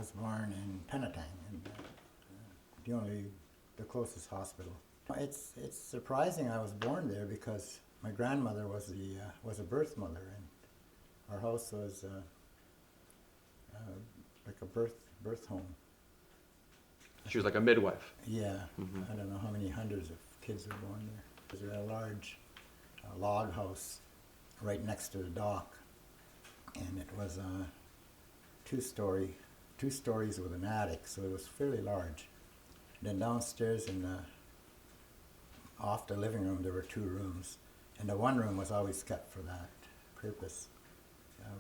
was born in Penetang, in the closest hospital. It's surprising I was born there because my grandmother was a birth mother, and our house was like a birth home. She was like a midwife. Yeah, I don't know how many hundreds of kids were born there. There's a large log house right next to the dock, and it was two stories with an attic, so it was fairly large. Then downstairs off the living room there were 2 rooms, and the one room was always kept for that purpose.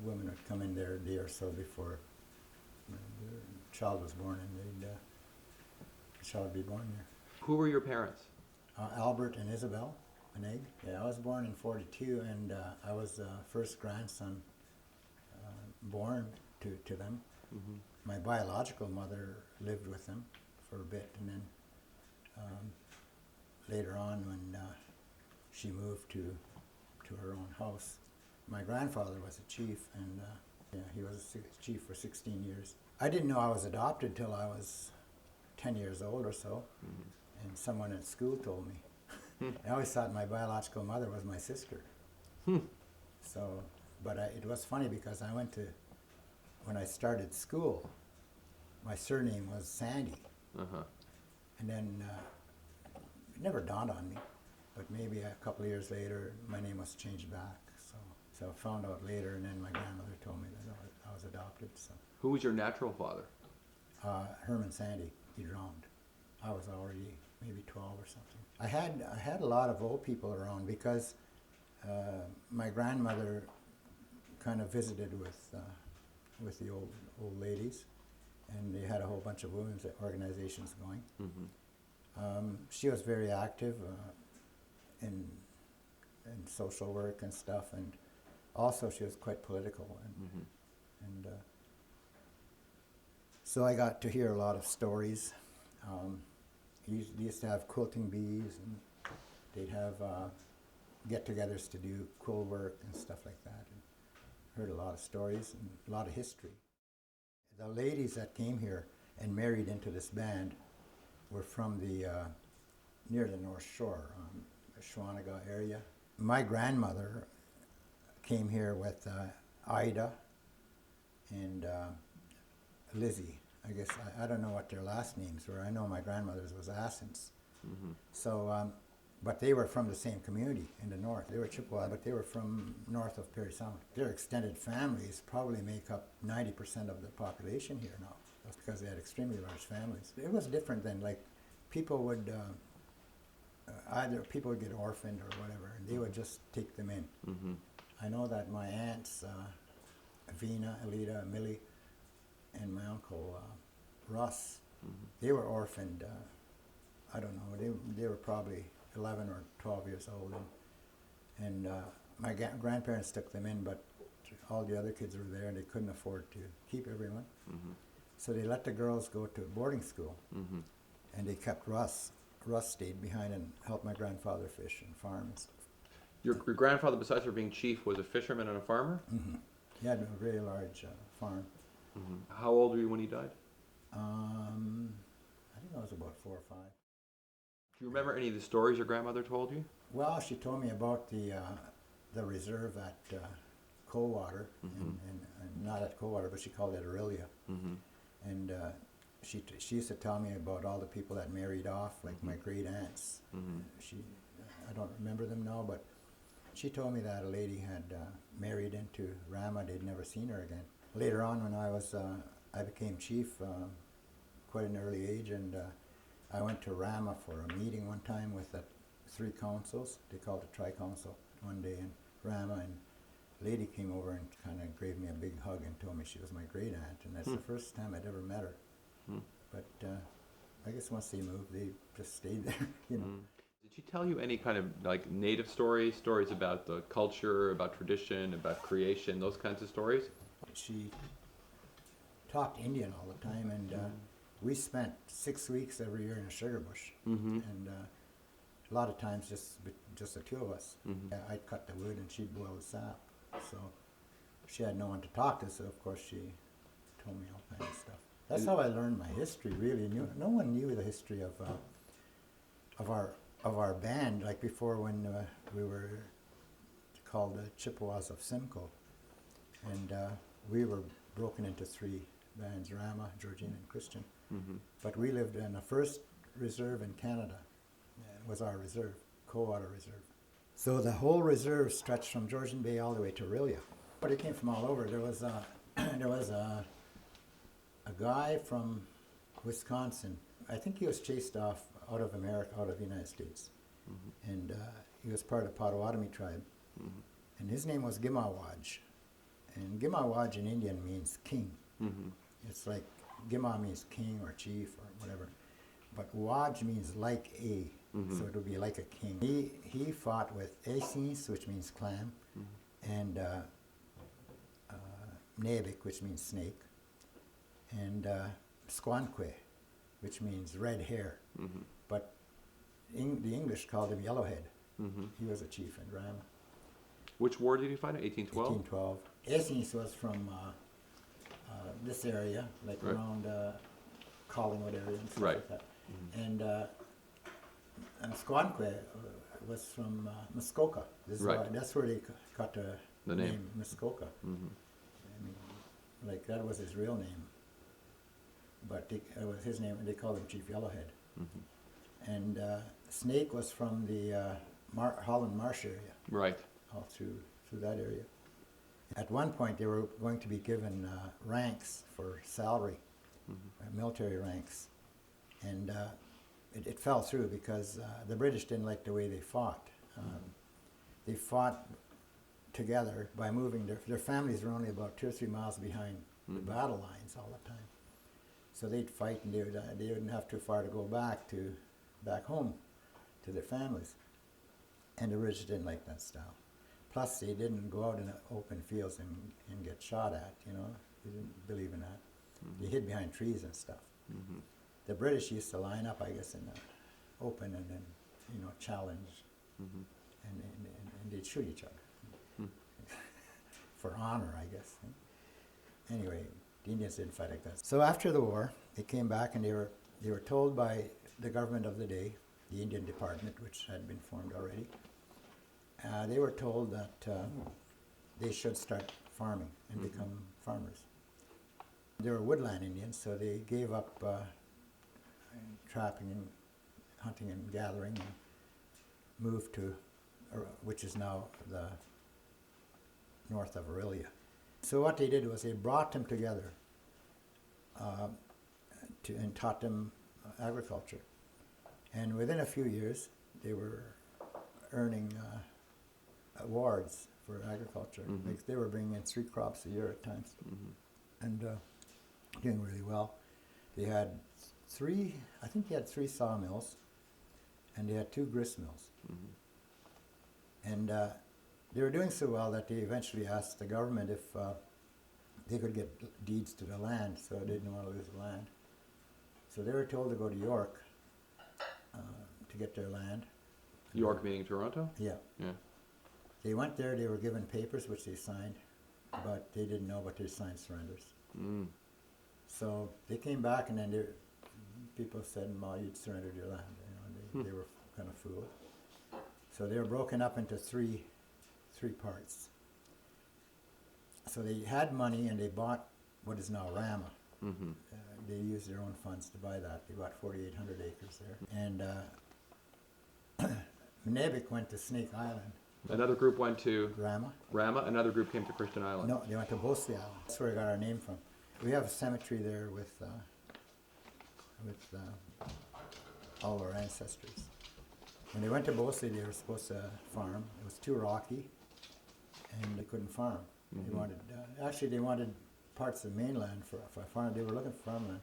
Women would come in there a day or so before the child was born, and the child would be born there. Who were your parents? Albert and Isabel Monague. Yeah, I was born in 42, and I was the first grandson born to them. Mm-hmm. My biological mother lived with them for a bit, and then later on when she moved to her own house. My grandfather was a chief, and he was a chief for 16 years. I didn't know I was adopted till I was 10 years old or so, and someone at school told me. I always thought my biological mother was my sister. So, but it was funny because when I started school, my surname was Sandy. And then it never dawned on me, but maybe a couple of years later, my name was changed back. So I found out later, and then my grandmother told me that I was adopted. So. Who was your natural father? Herman Sandy. He drowned. I was already maybe 12 or something. I had a lot of old people around because my grandmother kind of visited with the old ladies, and they had a whole bunch of women's organizations going. She was very active in social work and stuff, and also she was quite political, and so I got to hear a lot of stories. They used to have quilting bees, and they'd have get-togethers to do quill work and stuff like that. And heard a lot of stories and a lot of history. The ladies that came here and married into this band were from near the North Shore, the Shawanaga area. My grandmother came here with Ida and Lizzie. I guess I don't know what their last names were. I know my grandmother's was Assens. So, but they were from the same community in the north. They were Chippewa, but they were from north of Perry Sound. Their extended families probably make up 90% of the population here now. That's because they had extremely large families. It was different than like people would either people would get orphaned or whatever, and they would just take them in. I know that my aunts, Vina, Alida, Millie, and my uncle Russ, they were orphaned. I don't know. They were probably 11 or 12 years old, and my grandparents took them in, but all the other kids were there, and they couldn't afford to keep everyone. So they let the girls go to boarding school, and they kept Russ. Russ stayed behind and helped my grandfather fish and farm and stuff. Your grandfather, besides for being chief, was a fisherman and a farmer? He had a very large farm. How old were you when he died? I think I was about 4 or 5. Do you remember any of the stories your grandmother told you? Well, she told me about the reserve at Coldwater, and not at Coldwater, but she called it Aurelia. And she used to tell me about all the people that married off, like my great aunts. I don't remember them now, but she told me that a lady had married into Rama. They'd never seen her again. Later on, when I became chief, quite an early age, and I went to Rama for a meeting one time with the 3 councils. They called it Tri-Council one day in Rama, and a lady came over and kind of gave me a big hug and told me she was my great aunt, and that's the first time I'd ever met her. But I guess once they moved, they just stayed there, you know. Did she tell you any kind of like native stories about the culture, about tradition, about creation, those kinds of stories? She talked Indian all the time, and we spent 6 weeks every year in a sugar bush, and a lot of times just the 2 of us. I'd cut the wood and she'd boil the sap, so she had no one to talk to, so of course she told me all kinds of stuff. That's how I learned my history. Really, no one knew the history of our band. Like before, when we were called the Chippewas of Simcoe, and we were broken into three bands: Rama, Georgina, and Christian. Mm-hmm. But we lived in the first reserve in Canada. Was our reserve, Coldwater Reserve. So the whole reserve stretched from Georgian Bay all the way to Orillia. But it came from all over. There was a guy from Wisconsin. I think he was chased off out of America, out of the United States. Mm-hmm. And he was part of the Potawatomi tribe. Mm-hmm. And his name was Gimawaj. And Gimawaj in Indian means king. Mm-hmm. It's like Gima means king or chief or whatever. But Waj means like a, mm-hmm. so it would be like a king. He fought with Asis, which means clam, mm-hmm. and Nebik, which means snake, and Squanque, which means red hair. Mm-hmm. But the English called him Yellowhead. Mm-hmm. He was a chief in Ram. Which war did he fight in? 1812? 1812. Asis was from this area, like right. around Collingwood area and stuff right. like that. Mm-hmm. And Squanque was from Muskoka. Right. That's where they got the name Muskoka. Mm-hmm. I mean, like that was his real name, but it was his name. They called him Chief Yellowhead. Mm-hmm. And Snake was from the Holland Marsh area. Right. All through that area. At one point, they were going to be given ranks for salary, mm-hmm. Military ranks. And it fell through because the British didn't like the way they fought. They fought together by moving. Their families were only about 2 or 3 miles behind mm-hmm. the battle lines all the time. So they'd fight, and they wouldn't have too far to go back home to their families. And the British didn't like that style. Plus, they didn't go out in the open fields and get shot at, you know. They didn't believe in that. Mm-hmm. They hid behind trees and stuff. Mm-hmm. The British used to line up, I guess, in the open and then, you know, challenge, mm-hmm. and they'd shoot each other for honor, I guess. Anyway, the Indians didn't fight like that. So after the war, they came back and they were told by the government of the day, the Indian Department, which had been formed already, they were told that they should start farming and mm-hmm. become farmers. They were woodland Indians, so they gave up trapping and hunting and gathering and moved to, which is now the north of Orillia. So what they did was they brought them together and taught them agriculture. And within a few years, they were earning awards for agriculture. Mm-hmm. Like they were bringing in 3 crops a year at times, mm-hmm. and doing really well. They had 3 sawmills, and they had 2 grist mills. Mm-hmm. And they were doing so well that they eventually asked the government if they could get deeds to the land, so they didn't want to lose the land. So they were told to go to York to get their land. York meaning Toronto? Yeah. Yeah. They went there, they were given papers which they signed, but they didn't know what they signed surrenders. Mm. So they came back and then people said, "Ma, you'd surrendered your land." You know, they were kind of fooled. So they were broken up into three parts. So they had money and they bought what is now Rama. Mm-hmm. They used their own funds to buy that. They bought 4,800 acres there. And Monague went to Snake Island. Another group went to Rama. Another group came to Christian Island. No, they went to Bosley Island. That's where we got our name from. We have a cemetery there with all our ancestors. When they went to Bosley, they were supposed to farm. It was too rocky, and they couldn't farm. Mm-hmm. They wanted parts of the mainland for farm. They were looking for farmland,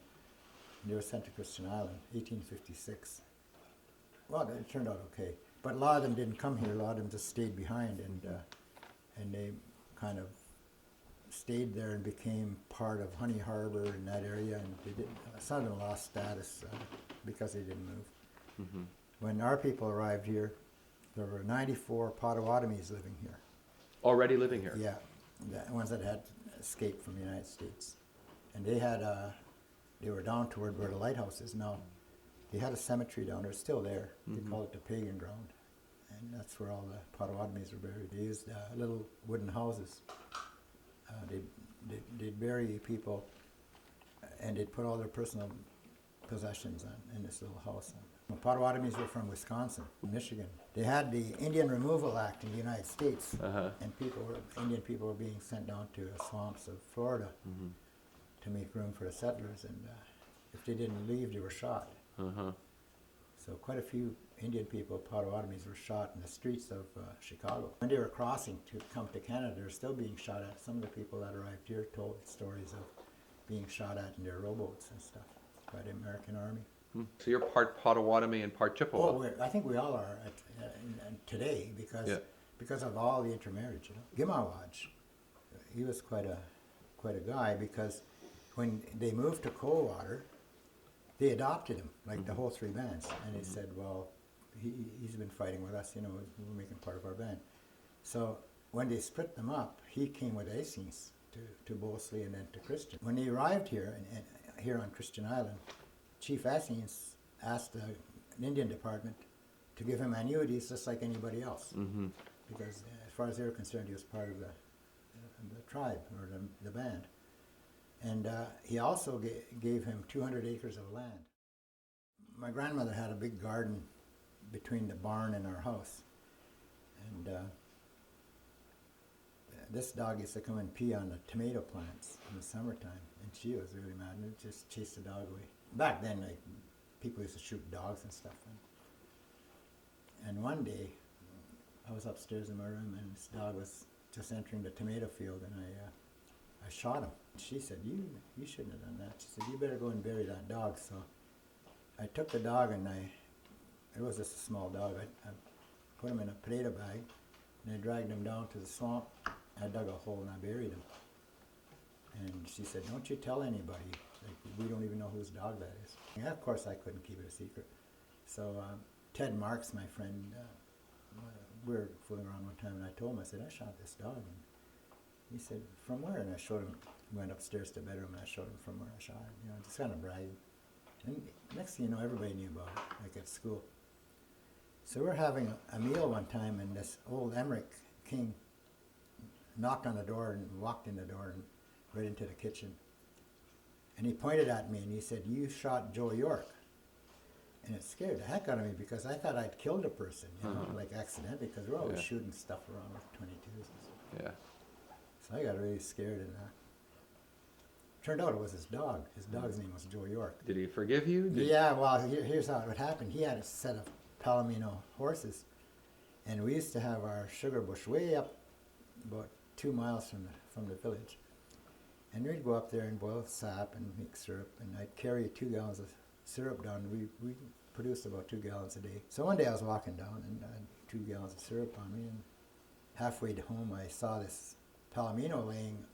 and they were sent to Christian Island, 1856. Well, it turned out okay. But a lot of them didn't come here. A lot of them just stayed behind, and they kind of stayed there and became part of Honey Harbor in that area. And some of them lost status because they didn't move. Mm-hmm. When our people arrived here, there were 94 Potawatomis living here. Already living here? Yeah, the ones that had escaped from the United States. And they had they were down toward where the lighthouse is now. They had a cemetery down there, still there. They call it the Pagan Ground. And that's where all the Potawatomis were buried. They used little wooden houses. They'd bury people, and they'd put all their personal possessions in this little house. The Potawatomis were from Wisconsin, Michigan. They had the Indian Removal Act in the United States, and Indian people were being sent down to the swamps of Florida to make room for the settlers, and if they didn't leave, they were shot. So quite a few Indian people, Potawatomis, were shot in the streets of Chicago. When they were crossing to come to Canada, they were still being shot at. Some of the people that arrived here told stories of being shot at in their rowboats and stuff by the American Army. So you're part Potawatomi and part Chippewa. Oh, I think we all are today because of all the intermarriage. You know, Gimawaj, he was quite a guy, because when they moved to Coldwater, they adopted him, like the whole three bands, and they said, well, he's been fighting with us, you know, we're making part of our band. So when they split them up, he came with Aces to Bosley and then to Christian. When he arrived here, here on Christian Island, Chief Aces asked the Indian Department to give him annuities just like anybody else, because as far as they were concerned, he was part of the tribe or the band. And he also gave him 200 acres of land. My grandmother had a big garden between the barn and our house, and this dog used to come and pee on the tomato plants in the summertime, and she was really mad and just chased the dog away. Back then, like, people used to shoot dogs and stuff. And one day, I was upstairs in my room, and this dog was just entering the tomato field, and I shot him. She said, you shouldn't have done that. She said, you better go and bury that dog. So I took the dog, and it was just a small dog. I put him in a potato bag, and I dragged him down to the swamp. I dug a hole and I buried him. And she said, don't you tell anybody. Like, we don't even know whose dog that is. And of course, I couldn't keep it a secret. So Ted Marks, my friend, we were fooling around one time, and I told him, I said, I shot this dog. And he said, from where? And I showed him, went upstairs to the bedroom, and I showed him from where I shot it. You know, just kind of bragging. And next thing you know, everybody knew about it, like at school. So we're having a meal one time, and this old Emmerich king knocked on the door and walked in the door and right into the kitchen. And he pointed at me and he said, you shot Joe York. And it scared the heck out of me, because I thought I'd killed a person, you know, like accidentally, because we're always shooting stuff around with 22s. Yeah. So I got really scared, and turned out it was his dog. His dog's name was Joe York. Did he forgive you? Yeah, well, here's how it would happen. He had a set of Palomino horses, and we used to have our sugar bush way up about 2 miles from the village. And we'd go up there and boil sap and make syrup, and I'd carry 2 gallons of syrup down. We produced about 2 gallons a day. So one day I was walking down, and I had 2 gallons of syrup on me, and halfway to home I saw this Palomino laying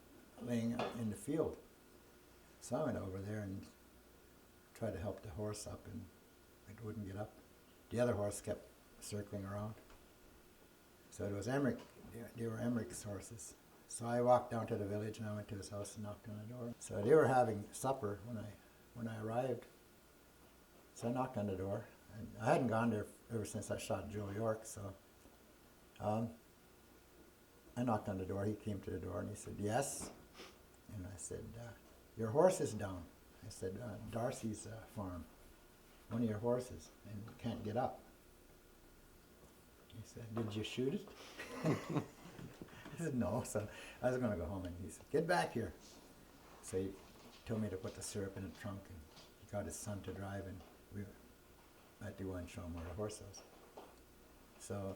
in the field. So I went over there and tried to help the horse up, and it wouldn't get up. The other horse kept circling around. So it was Emmerich. They were Emmerich's horses. So I walked down to the village, and I went to his house and knocked on the door. So they were having supper when I arrived. So I knocked on the door. And I hadn't gone there ever since I shot Joe York. So I knocked on the door. He came to the door and he said, yes. And I said, your horse is down. I said, Darcy's farm. One of your horses, and can't get up. He said, did you shoot it? I said, no. So I was going to go home, and he said, get back here. So he told me to put the syrup in the trunk, and he got his son to drive, and we had to go and show him where the horse was. So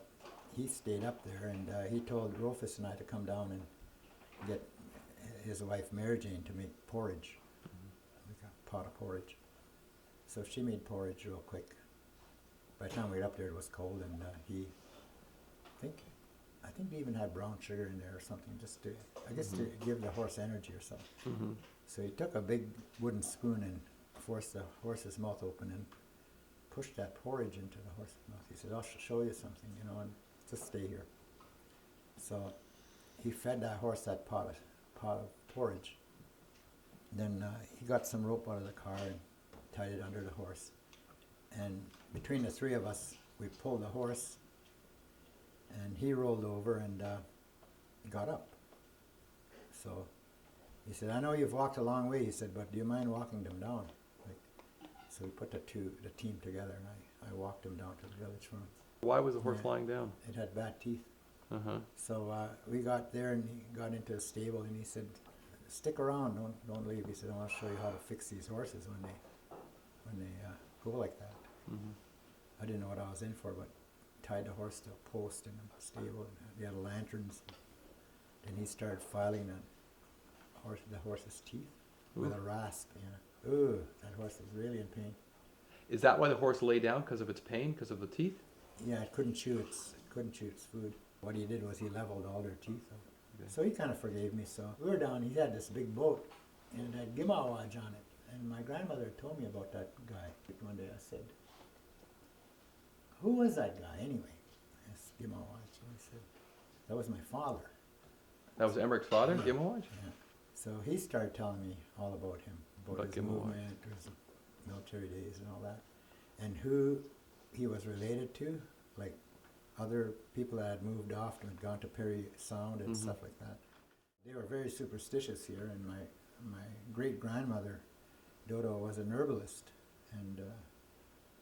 he stayed up there, and he told Rufus and I to come down and get his wife Mary Jane to make porridge, like a pot of porridge. So she made porridge real quick. By the time we got up there, it was cold, and I think they even had brown sugar in there or something, just to, I guess, to give the horse energy or something. So he took a big wooden spoon and forced the horse's mouth open and pushed that porridge into the horse's mouth. He said, I'll show you something, you know, and just stay here. So he fed that horse that pot of porridge. Then he got some rope out of the car and tied it under the horse. And between the three of us, we pulled the horse, and he rolled over and got up. So he said, I know you've walked a long way, he said, but do you mind walking them down? So we put the team together, and I walked him down to the village farm. Why was the horse lying down? It had bad teeth. Uh-huh. So we got there, and he got into a stable, and he said, stick around, don't leave. He said, I want to show you how to fix these horses when they go like that. Mm-hmm. I didn't know what I was in for, but tied the horse to a post in the stable, and he had lanterns. Then he started filing the horse's teeth with a rasp. Yeah. Ooh, that horse was really in pain. Is that why the horse lay down, because of its pain, because of the teeth? Yeah, it couldn't chew its food. What he did was he leveled all their teeth. Okay. So he kind of forgave me. So we were down. He had this big boat, and it had Gimawaj on it. And my grandmother told me about that guy. One day I said, "Who was that guy anyway?" I asked Gimawaj, and he said, "That was my father." That was Emmerich's father, Yeah. Gimawaj? Yeah. So he started telling me all about him, about his Gimawaj. movement, his military days, and all that, and who he was related to, like other people that had moved off and had gone to Perry Sound and stuff like that. They were very superstitious here, and my great grandmother, Dodo, was an herbalist, and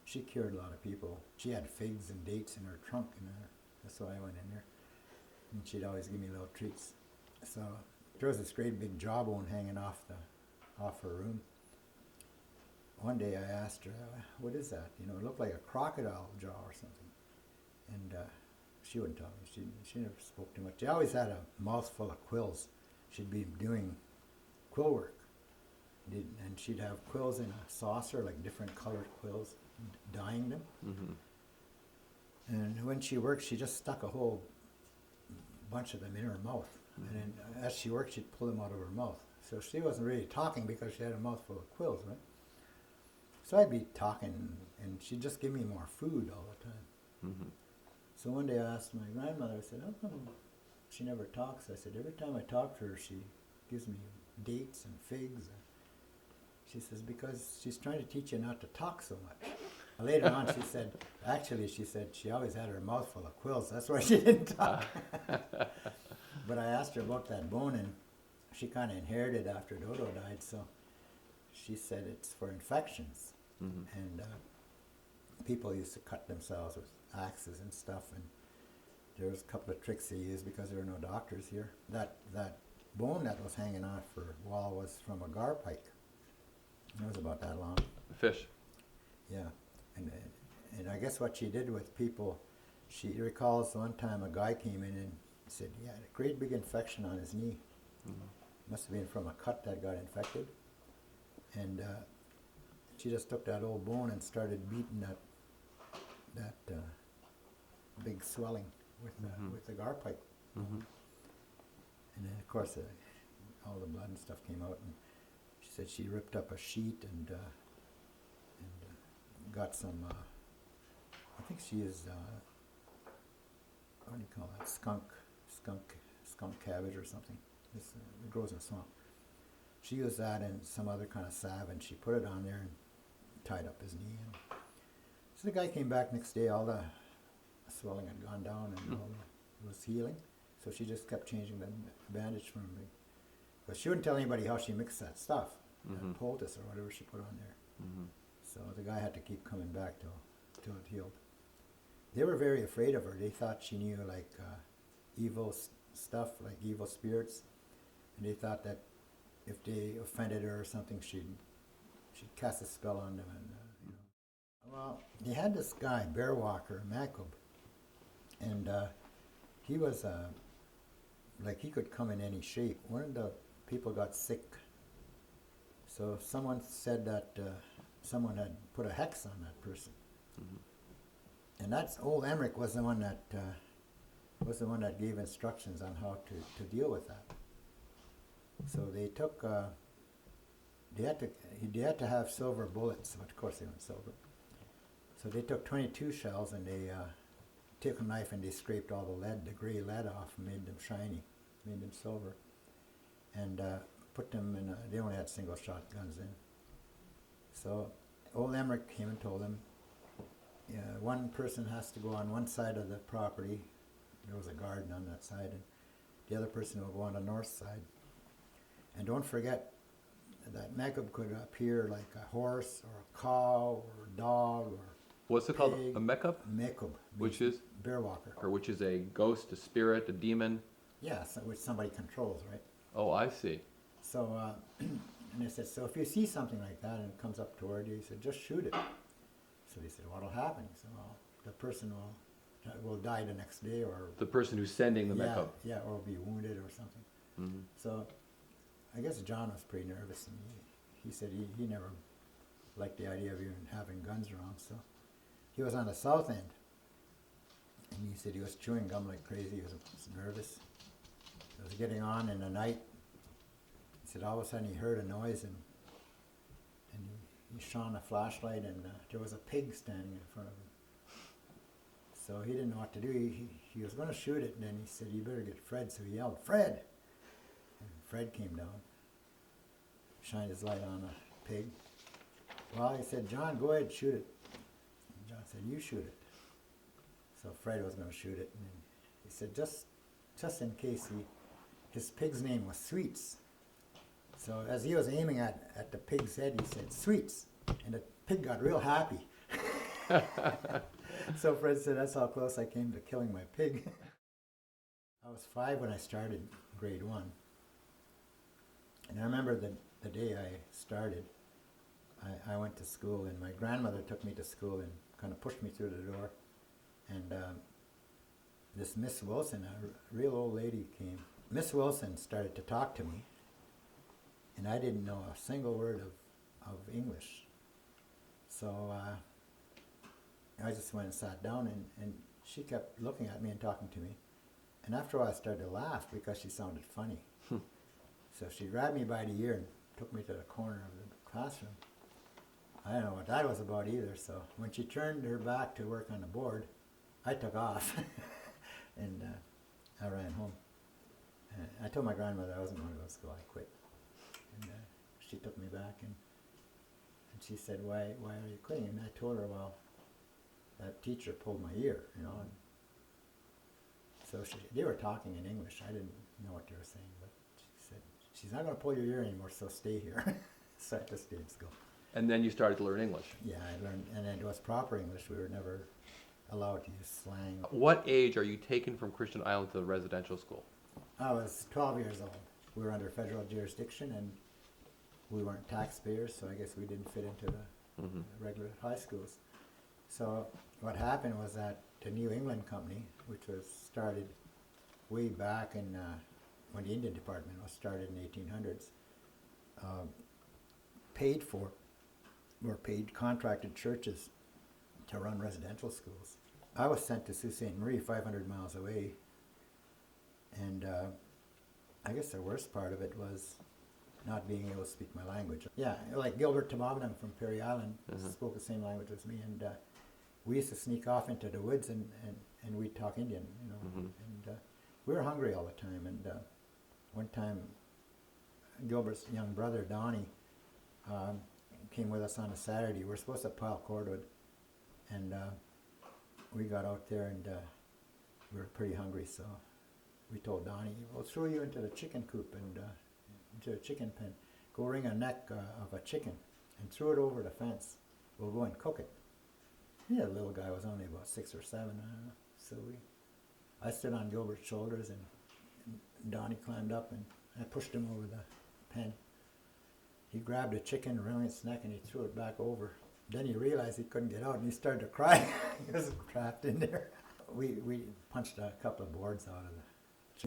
she cured a lot of people. She had figs and dates in her trunk, and that's why I went in there. And she'd always give me little treats. So there was this great big jawbone hanging off her room. One day I asked her, "What is that?" You know, it looked like a crocodile jaw or something. And she wouldn't tell me. She never spoke too much. She always had a mouthful of quills. She'd be doing quill work. And she'd have quills in a saucer, like different colored quills, dyeing them. Mm-hmm. And when she worked, she just stuck a whole bunch of them in her mouth. Mm-hmm. And then as she worked, she'd pull them out of her mouth. So she wasn't really talking because she had a mouthful of quills, right? So I'd be talking, and she'd just give me more food all the time. Mm-hmm. So one day I asked my grandmother, I said, how come she never talks? I said, every time I talk to her, she gives me dates and figs. She says, because she's trying to teach you not to talk so much. Later on, she said, she always had her mouth full of quills. That's why she didn't talk. But I asked her about that bone, and she kind of inherited after Dodo died, so she said it's for infections. Mm-hmm. And people used to cut themselves with axes and stuff, and there was a couple of tricks they used because there were no doctors here. That bone that was hanging off her wall was from a garpike. It was about that long. Fish. Yeah, and I guess what she did with people, she recalls one time a guy came in and said he had a great big infection on his knee. Mm-hmm. Must have been from a cut that got infected. And she just took that old bone and started beating that big swelling with the garpike. Mm-hmm. And then of course all the blood and stuff came out, and she said she ripped up a sheet and got some, I think she used, what do you call that, skunk cabbage or something. It grows in a swamp. She used that and some other kind of salve, and she put it on there and tied up his knee. And so the guy came back next day, all the swelling had gone down and it was healing. So she just kept changing the bandage for him. But she wouldn't tell anybody how she mixed that stuff, that poultice or whatever she put on there. Mm-hmm. So the guy had to keep coming back till it healed. They were very afraid of her. They thought she knew like evil stuff, like evil spirits. And they thought that if they offended her or something, she'd cast a spell on them. And well, they had this guy, Bear Walker, Macub, and he was like he could come in any shape. One of the people got sick, so someone said that someone had put a hex on that person, and that's old Emmerich was the one that gave instructions on how to deal with that. So they took, they had to have silver bullets, but of course they weren't silver. So they took 22 shells and they took a knife and they scraped all the gray lead off and made them shiny, made them silver. And put them in, they only had single shot guns then. So old Emmerich came and told them, yeah, one person has to go on one side of the property. There was a garden on that side, and the other person will go on the north side. And don't forget that Monague could appear like a horse or a cow or a dog or What's it called? A Monague? Monague, Which is? bear walker. Or which is a ghost, a spirit, a demon? Yeah, so, which somebody controls, right? Oh, I see. So, and they said, so if you see something like that and it comes up toward you, he said, just shoot it. So he said, what'll happen? He said, well, the person will die the next day, or The person who's sending the Monague. yeah, or be wounded or something. Mm-hmm. So I guess John was pretty nervous, and he said he never liked the idea of even having guns around. So he was on the south end, and he said he was chewing gum like crazy. He was nervous. It was getting on in the night. He said all of a sudden he heard a noise, and he shone a flashlight, and there was a pig standing in front of him. So he didn't know what to do. He was going to shoot it, and then he said, you better get Fred. So he yelled, Fred! And Fred came down, shined his light on a pig. Well, he said, John, go ahead, shoot it. And John said, you shoot it. So Fred was going to shoot it, and he said, just in case, his pig's name was Sweets. So as he was aiming at the pig's head, he said, Sweets. And the pig got real happy. So Fred said, that's how close I came to killing my pig. I was 5 when I started grade 1. And I remember the day I started, I went to school, and my grandmother took me to school and kind of pushed me through the door. And this Miss Wilson, a real old lady, came. Miss Wilson started to talk to me, and I didn't know a single word of English. So I just went and sat down, and she kept looking at me and talking to me. And after a while I started to laugh because she sounded funny. So she grabbed me by the ear and took me to the corner of the classroom. I don't know what that was about either, so when she turned her back to work on the board, I took off, and I ran home. I told my grandmother I wasn't going to go to school, I quit. And she took me back, and she said, why are you quitting? And I told her, well, that teacher pulled my ear, you know. And so they were talking in English. I didn't know what they were saying, but she said, she's not going to pull your ear anymore, so stay here. So I just stayed in school. And then you started to learn English. Yeah, I learned, and it was proper English. We were never allowed to use slang. What age are you taken from Christian Island to the residential school? I was 12 years old. We were under federal jurisdiction, and we weren't taxpayers, so I guess we didn't fit into the regular high schools. So what happened was that the New England Company, which was started way back in when the Indian Department was started in the 1800s, contracted churches to run residential schools. I was sent to Sault Ste. Marie, 500 miles away, and I guess the worst part of it was not being able to speak my language. Yeah, like Gilbert Tamabinam from Perry Island spoke the same language as me, and we used to sneak off into the woods and we'd talk Indian, you know. And we were hungry all the time, and one time Gilbert's young brother, Donnie, came with us on a Saturday. We were supposed to pile cordwood, and we got out there, and we were pretty hungry, so we told Donnie, we'll throw you into the chicken coop and into a chicken pen. Go wring a neck of a chicken and throw it over the fence. We'll go and cook it. Yeah, the little guy was only about 6 or 7, I don't know. So I stood on Gilbert's shoulders, and Donnie climbed up, and I pushed him over the pen. He grabbed a chicken, wrung its neck, and he threw it back over. Then he realized he couldn't get out, and he started to cry. He was trapped in there. We punched a couple of boards out of the...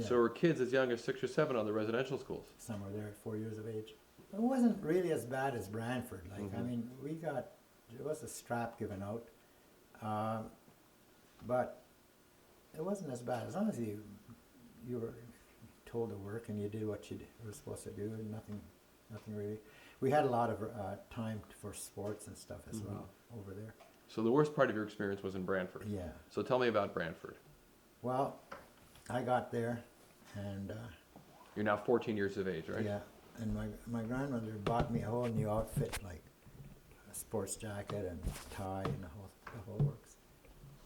So were kids as young as 6 or 7 on the residential schools? Some were there at 4 years of age. It wasn't really as bad as Brantford. Like, I mean, there was a strap given out, but it wasn't as bad. As long as you were told to work and you did what you were supposed to do, and nothing really. We had a lot of time for sports and stuff as well over there. So the worst part of your experience was in Brantford? Yeah. So tell me about Brantford. Well, I got there, and... You're now 14 years of age, right? Yeah. And my grandmother bought me a whole new outfit, like a sports jacket and tie and the whole works.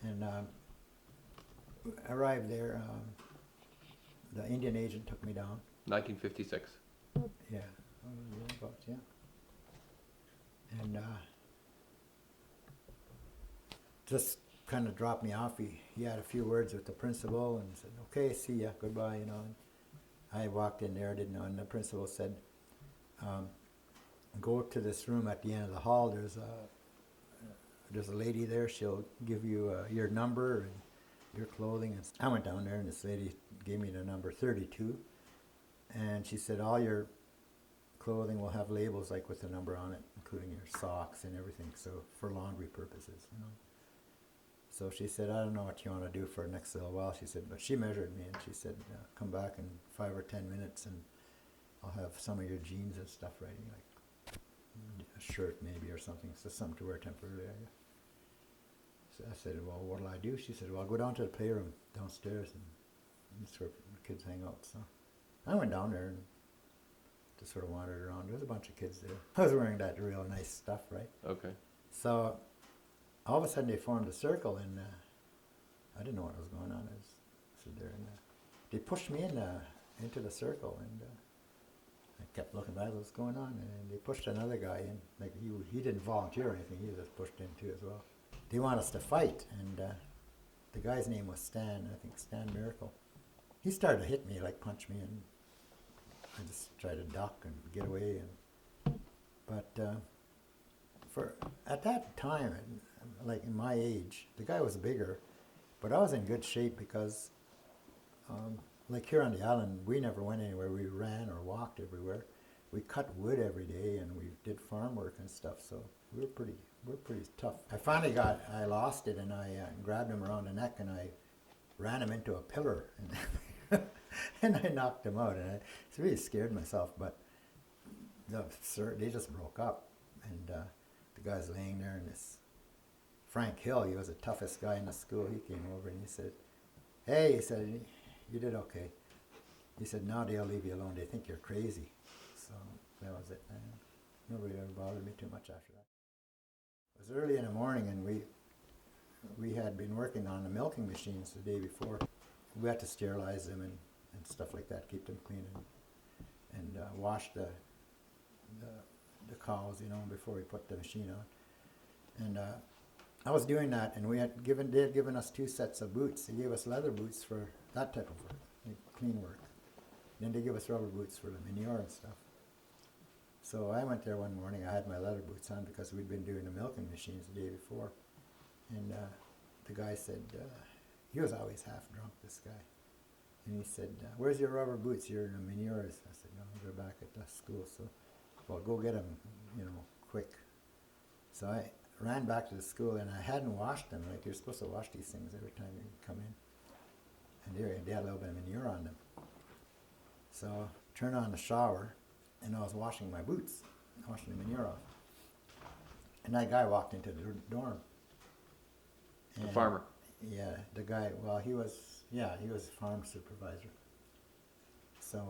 And arrived there, the Indian agent took me down. 1956. Yeah, thereabouts, yeah. And just kind of dropped me off. He had a few words with the principal and said, "Okay, see ya, goodbye," you know. And I walked in there, didn't know, and the principal said, "Go to this room at the end of the hall. There's a lady there. She'll give you your number and your clothing." And I went down there, and this lady gave me the number 32, and she said, "All your clothing will have labels like with the number on it, including your socks and everything, so for laundry purposes, you know." So she said, "I don't know what you want to do for the next little while." She said, but she measured me and she said, "Come back in 5 or 10 minutes and I'll have some of your jeans and stuff ready, like a shirt maybe or something, so something to wear temporarily, I guess." So I said, "Well, what'll I do?" She said, "Well, go down to the playroom downstairs and that's where the kids hang out." So I went down there and just sort of wandered around. There was a bunch of kids there. I was wearing that real nice stuff, right? Okay. So all of a sudden they formed a circle, and I didn't know what was going on. I was stood there, and they pushed me into the circle, and I kept looking back, what's going on, and they pushed another guy in. Like he didn't volunteer or anything, he was just pushed in too as well. They want us to fight, and the guy's name was Stan, I think Stan Miracle. He started to hit me, like punch me, and I just tried to duck and get away. But for at that time, like in my age, the guy was bigger, but I was in good shape because, like here on the island, we never went anywhere. We ran or walked everywhere. We cut wood every day, and we did farm work and stuff. So we were pretty tough. I lost it, and I grabbed him around the neck, and I ran him into a pillar, and and I knocked him out. And I really scared myself, but they just broke up, and the guy's laying there, and this Frank Hill, he was the toughest guy in the school. He came over and he said, "Hey," he said, "you did okay." He said, "Now they'll leave you alone. They think you're crazy." So that was it. And nobody ever bothered me too much after that. It was early in the morning, and we had been working on the milking machines the day before. We had to sterilize them and stuff like that, keep them clean, and wash the cows, you know, before we put the machine on. And I was doing that, and they had given us 2 sets of boots. They gave us leather boots for that type of work, like clean work. Then they gave us rubber boots for the manure and stuff. So I went there one morning. I had my leather boots on because we'd been doing the milking machines the day before. And the guy said, he was always half drunk, this guy. And he said, "Where's your rubber boots? You're in the manures." I said, "No, they're back at the school." So, "Well, go get them, you know, quick." So I ran back to the school, and I hadn't washed them. Like, you're supposed to wash these things every time you come in. And they had a little bit of manure on them. So turned on the shower, and I was washing my boots, washing the manure off. And that guy walked into the dorm. The farmer. Yeah, the guy, well, he was a farm supervisor. So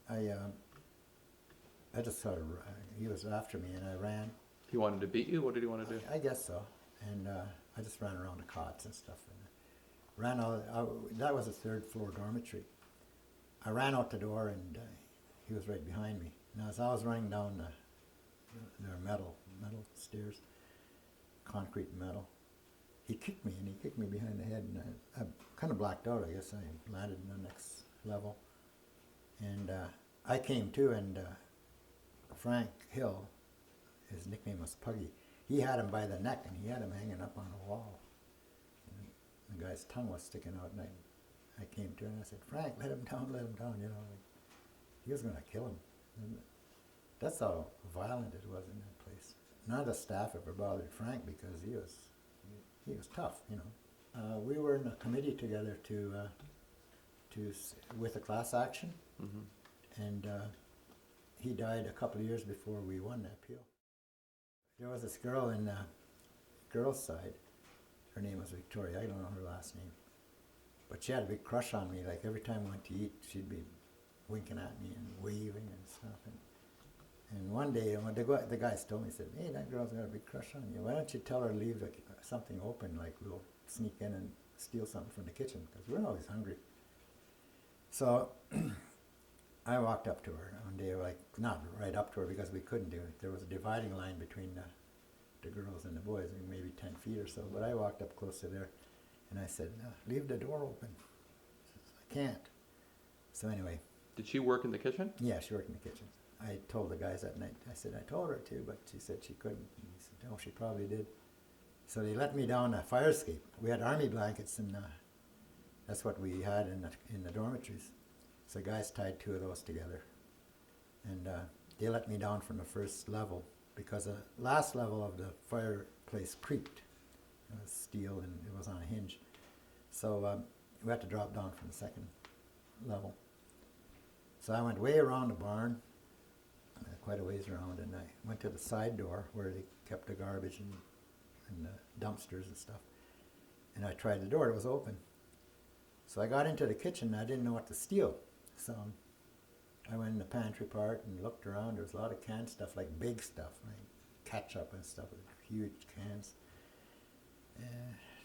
I just sort of, he was after me, and I ran. He wanted to beat you? What did he want to do? I guess so. And I just ran around the cots and stuff. And ran out, that was a 3rd floor dormitory. I ran out the door, and he was right behind me. Now, as I was running down the metal stairs, concrete metal, he kicked me behind the head, and I kind of blacked out, I guess. I landed in the next level. And I came to, and Frank Hill, his nickname was Puggy, he had him by the neck, and he had him hanging up on a wall. And the guy's tongue was sticking out, and I came to, and I said, "Frank, let him down, you know. Like, he was going to kill him." And that's how violent it was in that place. None of the staff ever bothered Frank because he was tough, you know. We were in a committee together with a class action, and he died a couple of years before we won the appeal. There was this girl in the girls' side. Her name was Victoria. I don't know her last name, but she had a big crush on me. Like every time we went to eat, she'd be winking at me and waving and stuff. And one day, when the guys told me, he said, "Hey, that girl's got a big crush on you. Why don't you tell her to leave something open, like we'll sneak in and steal something from the kitchen, because we're always hungry." So I walked up to her one day, like not right up to her because we couldn't do it. There was a dividing line between the girls and the boys, maybe 10 feet or so. But I walked up close to there, and I said, "Leave the door open." She says, "I can't." So anyway. Did she work in the kitchen? Yeah, she worked in the kitchen. I told the guys that night, I said, "I told her to, but she said she couldn't." And he said, "Oh, she probably did." So they let me down a fire escape. We had army blankets, and that's what we had in the dormitories. So guys tied 2 of those together. And they let me down from the first level because the last level of the fireplace creaked. It was steel and it was on a hinge. So we had to drop down from the second level. So I went way around the barn, quite a ways around, and I went to the side door where they kept the garbage and the dumpsters and stuff. And I tried the door, it was open. So I got into the kitchen and I didn't know what to steal. So I went in the pantry part and looked around. There was a lot of canned stuff, like big stuff, like ketchup and stuff, huge cans.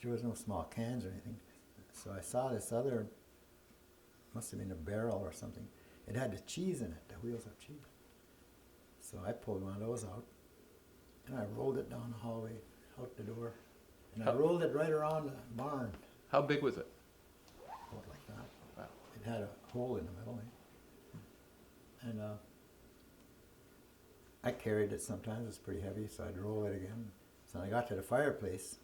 There was no small cans or anything. So I saw this other, must have been a barrel or something. It had the cheese in it, the wheels of cheese. So I pulled one of those out and I rolled it down the hallway, out the door. And I rolled it right around the barn. How big was it? About like that. Wow. It had a hole in the middle. And I carried it sometimes, it was pretty heavy, so I'd roll it again. So when I got to the fireplace,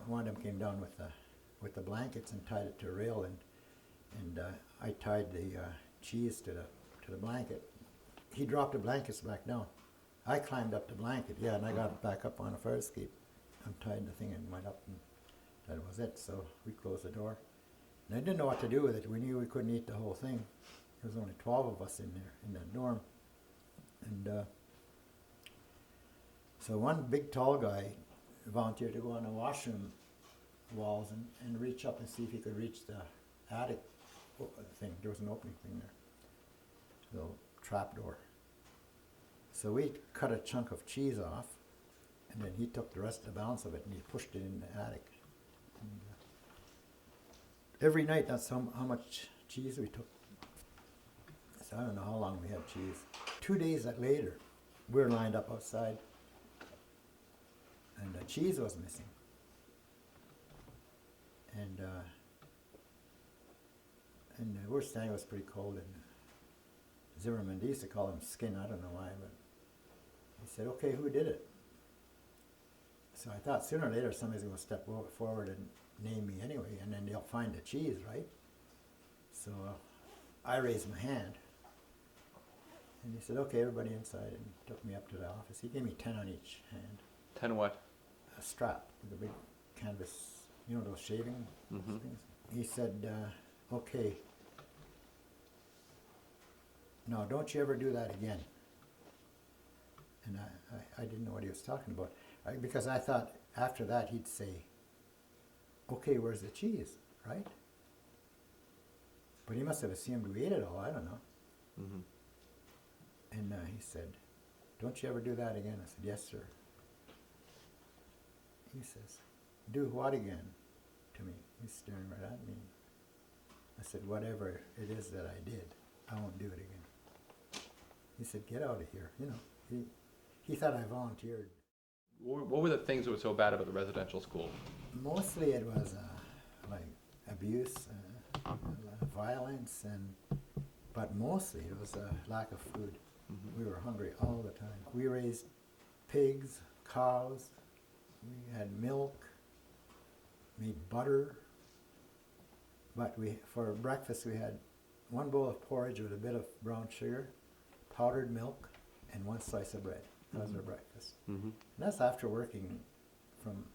one of them came down with the blankets and tied it to a rail, and I tied the cheese to the blanket. He dropped the blankets back down. I climbed up the blanket, and I got back up on a fire escape, untied the thing and went up, and that was it. So we closed the door. And I didn't know what to do with it. We knew we couldn't eat the whole thing. There was only 12 of us in there, in the dorm. And so one big tall guy volunteered to go on the washroom walls and reach up and see if he could reach the attic thing. There was an opening thing there, little trap door. So we cut a chunk of cheese off, and then he took the rest of the balance of it and he pushed it in the attic. And, every night, that's how much cheese we took. So I don't know how long we had cheese. 2 days later, we were lined up outside, and the cheese was missing. And the worst thing was pretty cold, and Zimmerman, they used to call him Skin, I don't know why, but he said, "Okay, who did it?" So I thought sooner or later somebody's going to step forward and name me anyway, and then they'll find the cheese, right? So I raised my hand, and he said, "Okay, everybody inside," and took me up to the office. He gave me 10 on each hand. 10 what? A strap with a big canvas, you know, those shaving things. He said, "Okay, now don't you ever do that again." And I didn't know what he was talking about, because I thought after that he'd say, "Okay, where's the cheese?" Right? But he must have assumed we ate it all, I don't know. Mm-hmm. And he said, "Don't you ever do that again?" I said, "Yes, sir." He says, "Do what again?" to me. He's staring right at me. I said, "Whatever it is that I did, I won't do it again." He said, "Get out of here." You know, he thought I volunteered. What were the things that were so bad about the residential school? Mostly it was like abuse, violence, but mostly it was a lack of food. We were hungry all the time. We raised pigs, cows, we had milk, made butter, but for breakfast we had 1 bowl of porridge with a bit of brown sugar, powdered milk, and 1 slice of bread. That was our breakfast. And that's after working from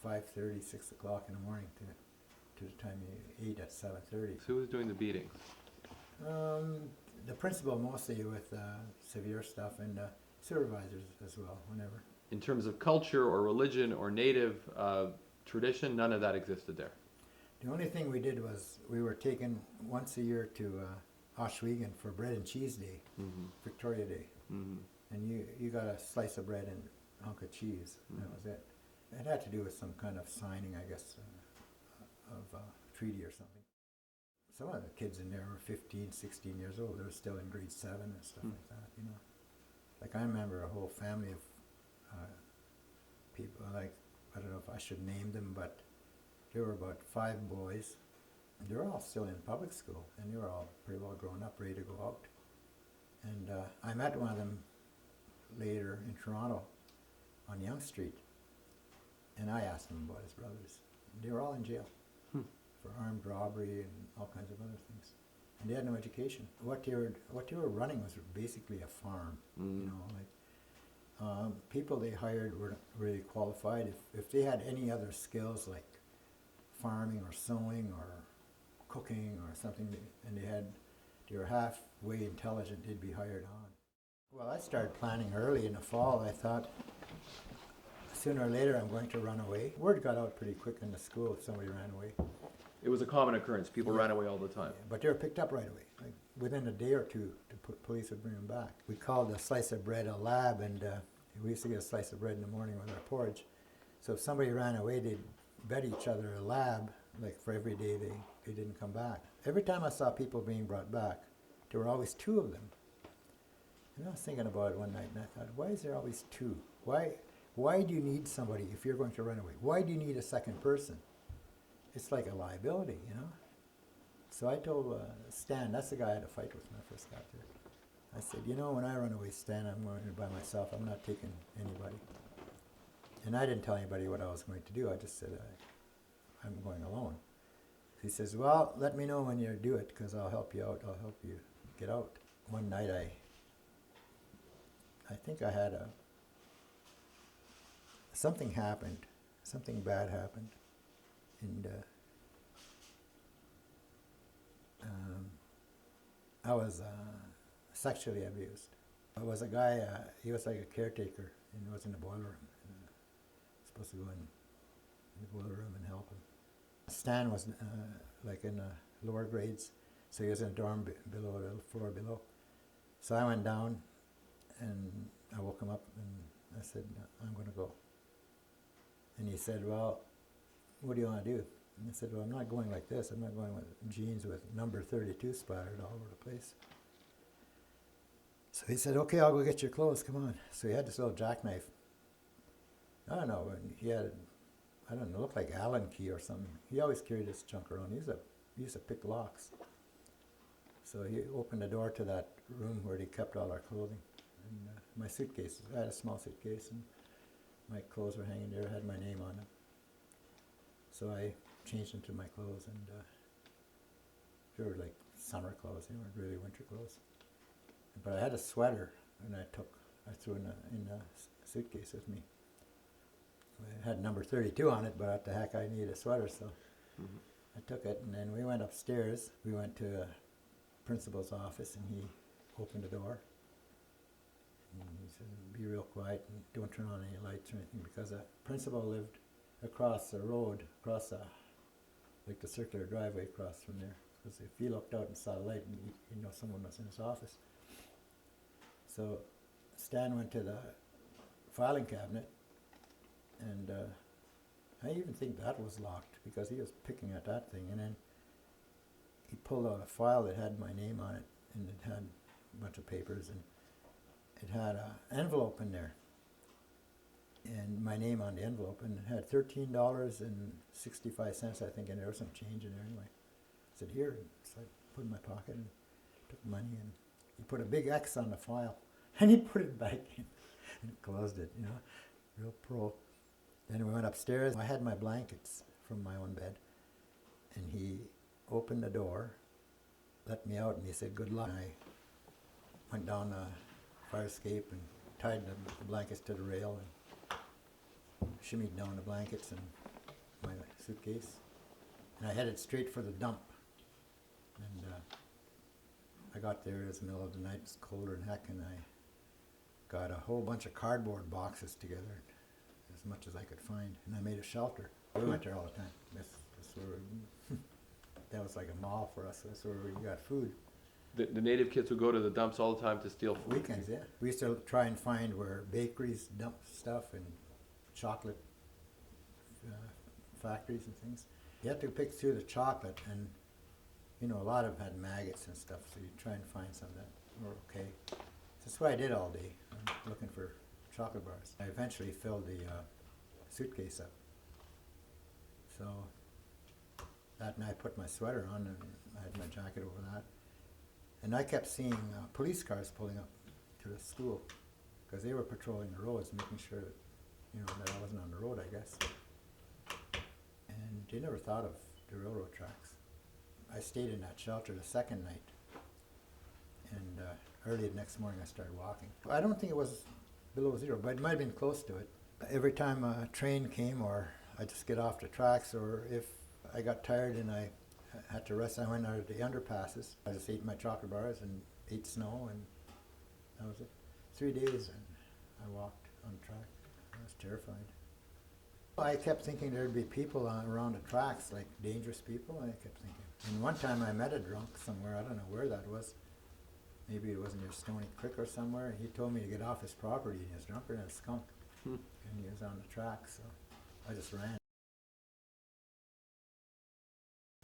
5:30, 6 o'clock in the morning to the time you ate at 7:30. So who was doing the beatings? The principal mostly with severe stuff, and supervisors as well, whenever. In terms of culture or religion or native tradition, none of that existed there. The only thing we did was we were taken once a year to Oswego for Bread and Cheese Day, Victoria Day. And you got a slice of bread and a hunk of cheese. That was it. It had to do with some kind of signing, I guess, of a treaty or something. Some of the kids in there were 15, 16 years old. They were still in grade 7 and stuff like that, you know. Like I remember a whole family of people, like, I don't know if I should name them, but there were about 5 boys. They were all still in public school, and they were all pretty well grown up, ready to go out. And I met one of them later in Toronto on Yonge Street, and I asked him about his brothers. They were all in jail for armed robbery and all kinds of other things. And they had no education. What they were running was basically a farm, you know, like people they hired weren't really qualified. If they had any other skills like farming or sewing or cooking or something, and they were halfway intelligent, they'd be hired on. Well, I started planning early in the fall. I thought sooner or later I'm going to run away. Word got out pretty quick in the school if somebody ran away. It was a common occurrence. People ran away all the time. Yeah, but they were picked up right away. Like within a day or two, the police would bring them back. We called a slice of bread a lab, and we used to get a slice of bread in the morning with our porridge. So if somebody ran away, they'd bet each other a lab, like for every day they didn't come back. Every time I saw people being brought back, there were always 2 of them. And I was thinking about it one night, and I thought, why is there always 2? Why do you need somebody if you're going to run away? Why do you need a second person? It's like a liability, you know? So I told Stan, that's the guy I had a fight with when I first got there. I said, you know, when I run away, Stan, I'm going by myself. I'm not taking anybody. And I didn't tell anybody what I was going to do. I just said, I'm going alone. He says, well, let me know when you do it, because I'll help you out. I'll help you get out. One night I think I had something happened. Something bad happened. And I was sexually abused. I was a guy, he was like a caretaker, and he was in the boiler room. Supposed to go in the boiler room and help him. Stan was like in the lower grades, so he was in a dorm below, the floor below. So I went down, and I woke him up, and I said, I'm going to go. And he said, well, what do you want to do? And I said, well, I'm not going like this. I'm not going with jeans with number 32 splattered all over the place. So he said, okay, I'll go get your clothes, come on. So he had this little jackknife. I don't know, and he had, I don't know, looked like Allen key or something. He always carried this junk around. He used to pick locks. So he opened the door to that room where he kept all our clothing. And my suitcases, I had a small suitcase, and my clothes were hanging there, had my name on them. So I changed into my clothes, and they were like summer clothes, they weren't really winter clothes. But I had a sweater, and I threw in the suitcase with me. It had number 32 on it, but what the heck, I needed a sweater, so I took it, and then we went upstairs. We went to a principal's office, and he opened the door. And he said, be real quiet, and don't turn on any lights or anything, because the principal lived across the road, across like the circular driveway across from there. Because if he looked out and saw the light, he'd know someone was in his office. So Stan went to the filing cabinet, and I even think that was locked, because he was picking at that thing. And then he pulled out a file that had my name on it, and it had a bunch of papers, and it had an envelope in there, and my name on the envelope, and it had $13.65, I think, and there was some change in there anyway. I said, here. So I put it in my pocket and took money, and he put a big X on the file, and he put it back in and closed it, you know, real pro. Then we went upstairs. I had my blankets from my own bed, and he opened the door, let me out, and he said, good luck. And I went down the fire escape and tied the blankets to the rail and shimmied down the blankets and my suitcase. And I headed straight for the dump. And I got there, it was the middle of the night, it was colder than heck, and I got a whole bunch of cardboard boxes together, as much as I could find, and I made a shelter. We went there all the time. That's where that was like a mall for us. That's where we got food. The native kids would go to the dumps all the time to steal food. Weekends, yeah. We used to try and find where bakeries dump stuff and chocolate factories and things. You had to pick through the chocolate, and you know, a lot of them had maggots and stuff, so you try and find some that were okay. That's what I did all day, looking for chocolate bars. I eventually filled the suitcase up. So that night I put my sweater on, and I had my jacket over that. And I kept seeing police cars pulling up to the school, because they were patrolling the roads, making sure that, you know, that I wasn't on the road, I guess. And they never thought of the railroad tracks. I stayed in that shelter the second night, and early the next morning I started walking. I don't think it was below zero, but it might have been close to it. Every time a train came, or I just get off the tracks, or if I got tired and I had to rest, I went out of the underpasses. I just ate my chocolate bars and ate snow, and that was it. 3 days, and I walked on the track. I was terrified. I kept thinking there'd be people around the tracks, like dangerous people, I kept thinking. And one time I met a drunk somewhere, I don't know where that was. Maybe it was near Stony Creek or somewhere, and he told me to get off his property, and he was drunker than a skunk. And he was on the track, so I just ran.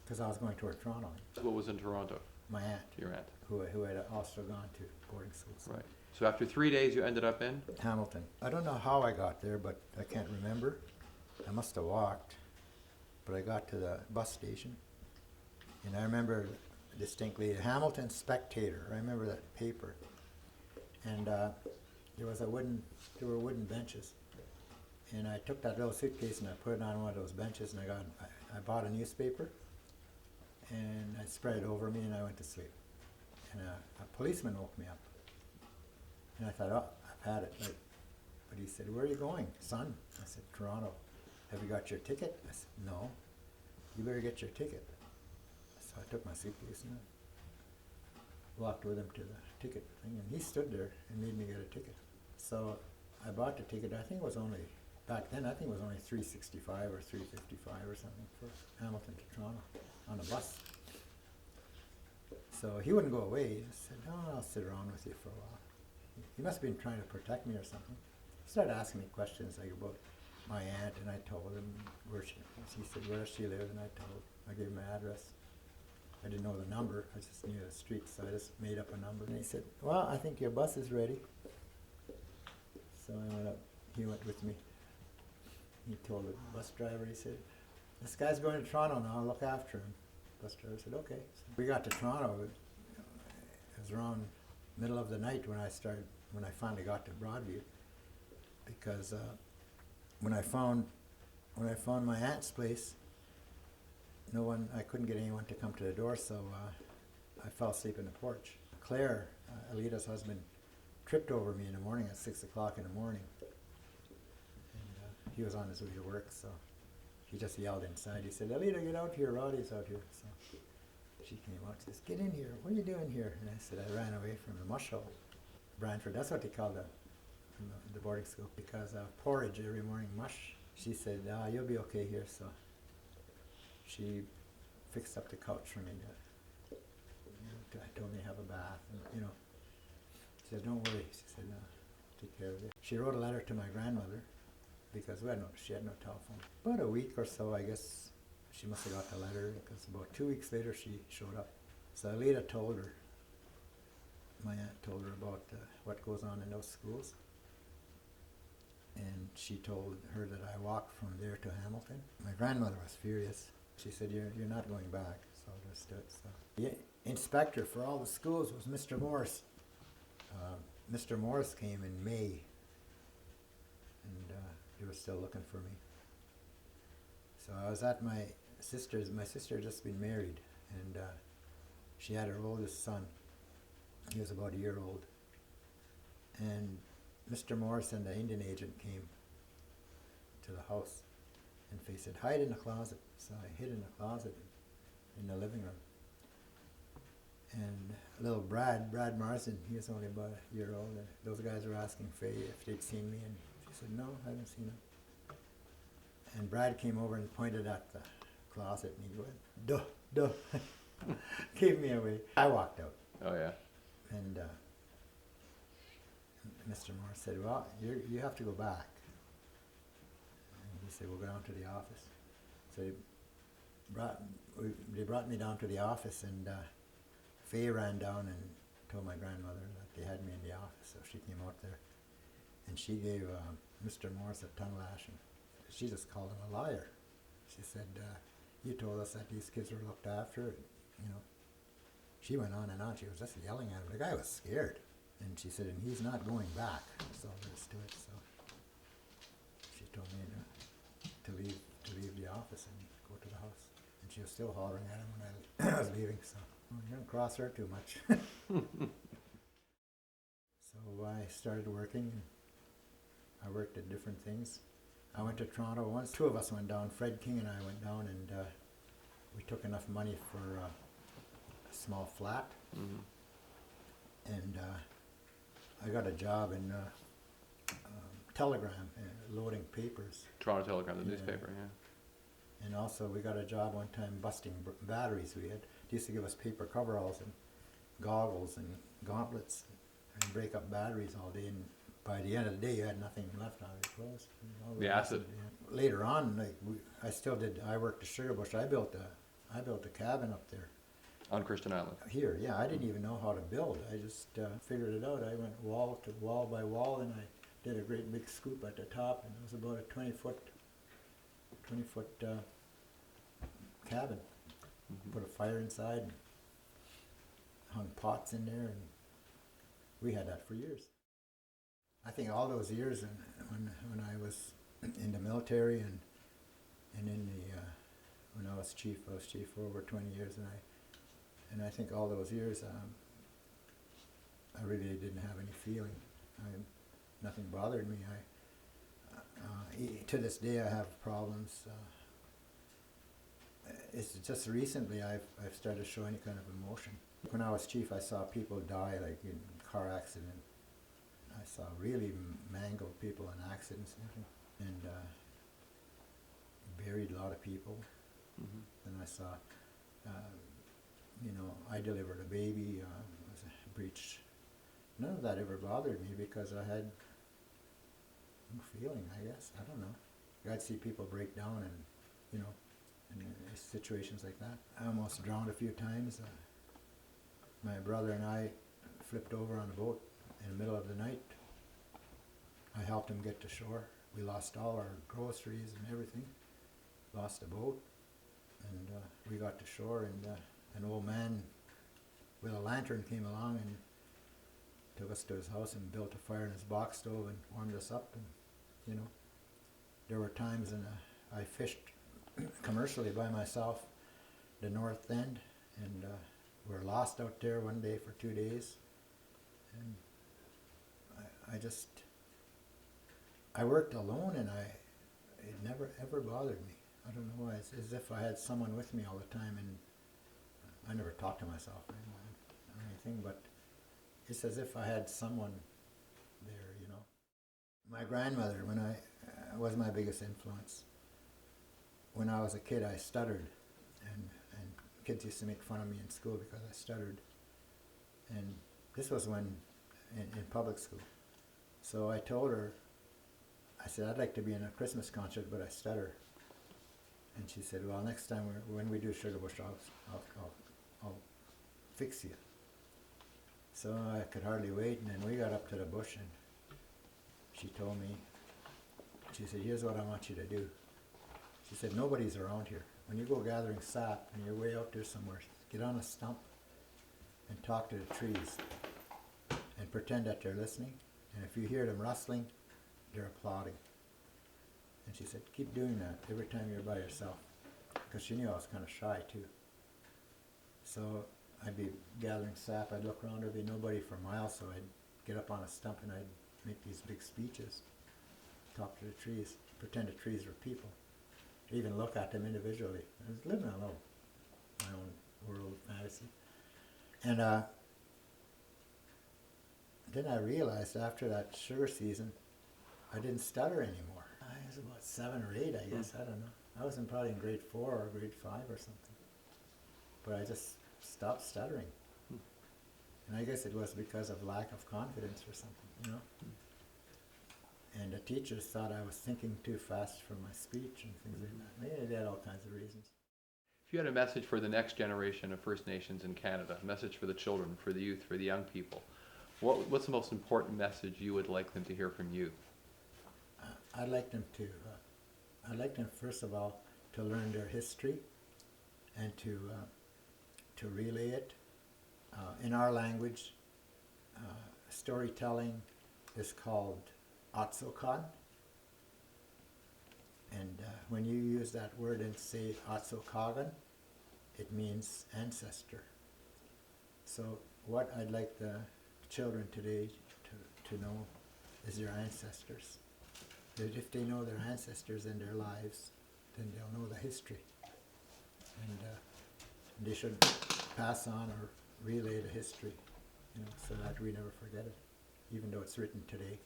Because I was going toward Toronto. What was in Toronto? My aunt, Your aunt. who had also gone to boarding school. So. Right. So after 3 days, you ended up in? Hamilton. I don't know how I got there, but I can't remember. I must have walked, but I got to the bus station, and I remember distinctly the Hamilton Spectator. I remember that paper, and there were wooden benches, and I took that little suitcase and I put it on one of those benches, and I bought a newspaper, and I spread it over me, and I went to sleep. And a policeman woke me up, and I thought, oh, I've had it. But he said, where are you going, son? I said, Toronto. Have you got your ticket? I said, no. You better get your ticket. So I took my suitcase and I walked with him to the ticket thing, and he stood there and made me get a ticket. So I bought the ticket. I think it was only, back then, I think it was only $3.65 or $3.55 or something for Hamilton to Toronto on a bus. So he wouldn't go away. He just said, oh, I'll sit around with you for a while. He must have been trying to protect me or something. He started asking me questions like about my aunt, and I told him where she said, where does she live? And I gave him my address. I didn't know the number, I just knew the street, so I just made up a number. And he said, well, I think your bus is ready. So I went up, he went with me. He told the bus driver, he said, this guy's going to Toronto now, look after him. Bus driver said, okay. So we got to Toronto, it was around middle of the night when I finally got to Broadview, because when I found my aunt's place, I couldn't get anyone to come to the door, so I fell asleep in the porch. Claire, Alita's husband, tripped over me in the morning at 6 o'clock in the morning. And he was on his way to work, so he just yelled inside. He said, Alita, get out here, Roddy's out here. So she came out, she says, get in here, what are you doing here? And I said, I ran away from the mush hole. Brantford, that's what they call the boarding school, because porridge every morning, mush. She said, you'll be okay here, so she fixed up the couch for me. Told me to have a bath, and, She said, don't worry. She said, no, take care of it. She wrote a letter to my grandmother, because she had no telephone. About a week or so, I guess, she must have got the letter, because about 2 weeks later she showed up. So Alita told her, my aunt told her about what goes on in those schools. And she told her that I walked from there to Hamilton. My grandmother was furious. She said, you're not going back, so I just stood. So. The inspector for all the schools was Mr. Morris. Mr. Morris came in May, and they were still looking for me. So I was at my sister's. My sister had just been married, and she had her oldest son. He was about a year old. And Mr. Morris and the Indian agent came to the house, and they said, hide in the closet. So I hid in the closet in the living room. And little Brad Marsden, he was only about a year old, and those guys were asking Faye if they'd seen me, and she said, no, I haven't seen him. And Brad came over and pointed at the closet, and he went, duh, gave me away. I walked out. Oh yeah. And Mr. Moore said, well, you have to go back. And he said, we'll go down to the office. So they brought me down to the office, and Faye ran down and told my grandmother that they had me in the office. So she came out there, and she gave Mr. Morris a tongue lashing. She just called him a liar. She said, you told us that these kids were looked after, you know. She went on and on. She was just yelling at him. The guy was scared. And she said, and he's not going back. That's all there is to it. So she told me to leave the office and go to the house. And she was still hollering at him when I was leaving. So you don't cross her too much. So I started working. I worked at different things. I went to Toronto once. Two of us went down. Fred King and I went down, and we took enough money for a small flat. Mm-hmm. And I got a job in Telegram, loading papers. Toronto Telegram, the newspaper, yeah. And also we got a job one time busting batteries. They used to give us paper coveralls and goggles and gauntlets and break up batteries all day. And by the end of the day, you had nothing left on your clothes. The acid. Later on, I worked at Sugar Bush. I built a cabin up there. On Christian Island. Here, yeah. I didn't even know how to build. I just figured it out. I went wall to wall by wall, and I did a great big scoop at the top, and it was about a 20-foot cabin. Mm-hmm. Put a fire inside, and hung pots in there, and we had that for years. I think all those years, when I was in the military and in the when I was chief for over 20 years, and I think all those years, I really didn't have any feeling. Nothing bothered me. To this day, I have problems. It's just recently I've started to show any kind of emotion. When I was chief, I saw people die, like in car accident. I saw really mangled people in accidents and buried a lot of people. Mm-hmm. And I saw, I delivered a baby, was breached. None of that ever bothered me because I had no feeling, I guess. I don't know. I'd see people break down and, in situations like that. I almost drowned a few times. My brother and I flipped over on a boat in the middle of the night. I helped him get to shore. We lost all our groceries and everything. Lost the boat, and we got to shore, and an old man with a lantern came along and took us to his house and built a fire in his box stove and warmed us up. And there were times when I fished commercially by myself, the north end, and we're lost out there one day for 2 days, and I worked alone, and it never ever bothered me. I don't know why. It's as if I had someone with me all the time, and I never talked to myself or anything, but it's as if I had someone there, My grandmother, was my biggest influence. When I was a kid, I stuttered, and kids used to make fun of me in school because I stuttered. And this was when in public school. So I told her, I said, I'd like to be in a Christmas concert, but I stutter. And she said, well, next time when we do Sugar Bush, I'll fix you. So I could hardly wait, and then we got up to the bush, and she told me, she said, here's what I want you to do. She said, nobody's around here. When you go gathering sap and you're way out there somewhere, get on a stump and talk to the trees and pretend that they're listening. And if you hear them rustling, they're applauding. And she said, keep doing that every time you're by yourself. Because she knew I was kind of shy too. So I'd be gathering sap, I'd look around, there'd be nobody for miles, so I'd get up on a stump and I'd make these big speeches, talk to the trees, pretend the trees were people, even look at them individually. I was living a little, my own world fantasy. And then I realized after that sugar season, I didn't stutter anymore. I was about 7 or 8, I guess, I don't know. I was probably in grade 4 or grade 5 or something. But I just stopped stuttering. And I guess it was because of lack of confidence or something, you know. And the teachers thought I was thinking too fast for my speech and things like that. Maybe they had all kinds of reasons. If you had a message for the next generation of First Nations in Canada, a message for the children, for the youth, for the young people, what's the most important message you would like them to hear from you? I'd like them first of all to learn their history and to relay it in our language. Storytelling is called Otsokan, and when you use that word and say Otsokagan, it means ancestor. So what I'd like the children today to know is their ancestors. That if they know their ancestors and their lives, then they'll know the history. And they should pass on or relay the history, you know, so that we never forget it, even though it's written today.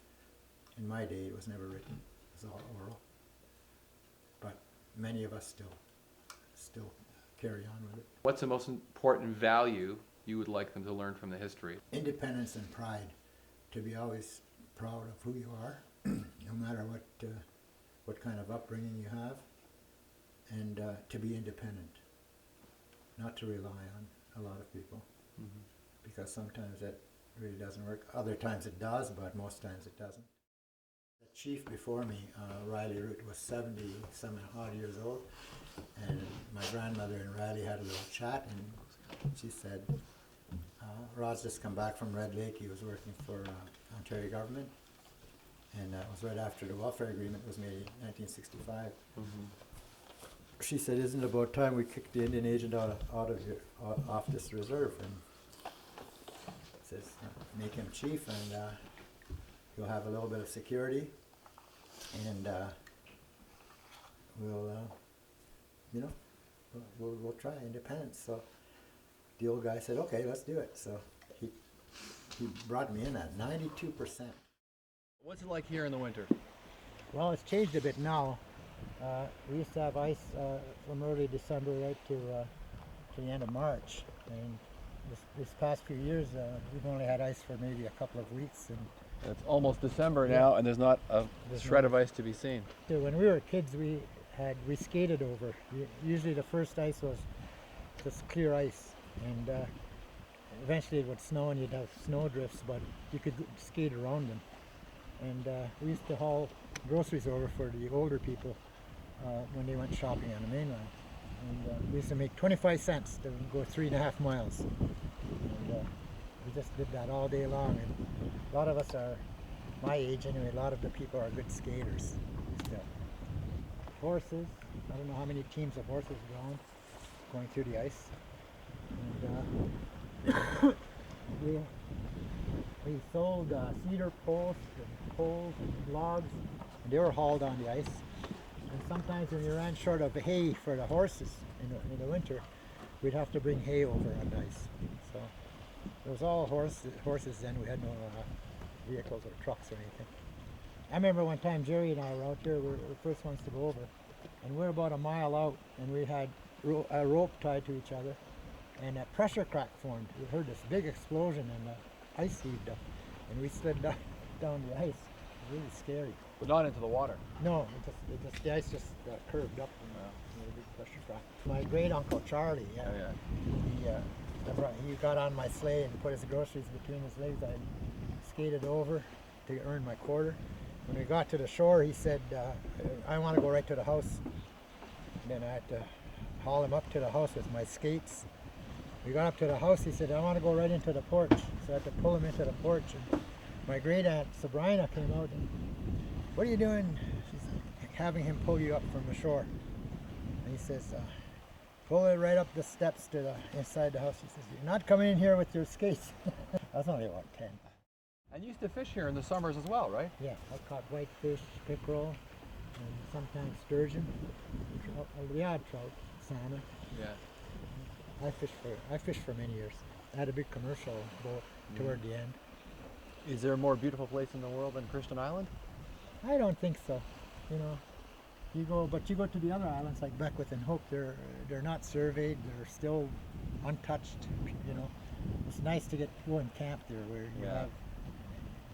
In my day, it was never written; it was all oral. But many of us still carry on with it. What's the most important value you would like them to learn from the history? Independence and pride. To be always proud of who you are, no matter what kind of upbringing you have, and to be independent. Not to rely on a lot of people, because sometimes that really doesn't work. Other times it does, but most times it doesn't. The chief before me, Riley Root, was 70-some odd years old, and my grandmother and Riley had a little chat, and she said, Rod's just come back from Red Lake. He was working for Ontario government, and that was right after the welfare agreement was made in 1965. She said, "Isn't it about time we kicked the Indian agent off this reserve?" And says, "Make him chief, and you'll have a little bit of security, and we'll try independence." So the old guy said, "Okay, let's do it." So he brought me in at 92%. What's it like here in the winter? Well, it's changed a bit now. We used to have ice from early December right to the end of March, and this past few years we've only had ice for maybe a couple of weeks. And It's almost December now, and there's not a shred of ice to be seen. so when we were kids, we skated over. Usually the first ice was just clear ice, and eventually it would snow and you'd have snow drifts, but you could skate around them. And we used to haul groceries over for the older people when they went shopping on the mainland. And we used to make 25 cents to go 3.5 miles. And we just did that all day long. And a lot of us are, my age anyway, a lot of the people are good skaters. Horses, I don't know how many teams of horses going through the ice. And we sold cedar posts and poles and logs, and they were hauled on the ice. And sometimes when we ran short of hay for the horses in the winter, we'd have to bring hay over on the ice. So it was all horses then. We had no vehicles or trucks or anything. I remember one time Jerry and I were out there. We were the first ones to go over, and we're about a mile out, and we had a rope tied to each other, and a pressure crack formed. We heard this big explosion, and the ice heaved up, and we slid down the ice. It was really scary. But not into the water. No, the ice just curved up, and a big pressure crack. My great uncle Charlie, he got on my sleigh and put his groceries between his legs. I skated over to earn my quarter. When we got to the shore, he said, "I want to go right to the house." And then I had to haul him up to the house with my skates. We got up to the house. He said, "I want to go right into the porch." So I had to pull him into the porch. And my great aunt Sabrina came out and, "What are you doing?" She's having him pull you up from the shore. And he says, "Pull it right up the steps to the inside the house." He says, "You're not coming in here with your skates." I was only about 10. And you used to fish here in the summers as well, right? Yeah, I caught whitefish, pickerel, and sometimes sturgeon, the odd trout, salmon. Yeah. I fished for many years. I had a big commercial boat toward the end. Is there a more beautiful place in the world than Christian Island? I don't think so. You know, you go to the other islands like Beckwith and Hope. They're not surveyed. They're still untouched. You know, nice to go and camp there where Yeah.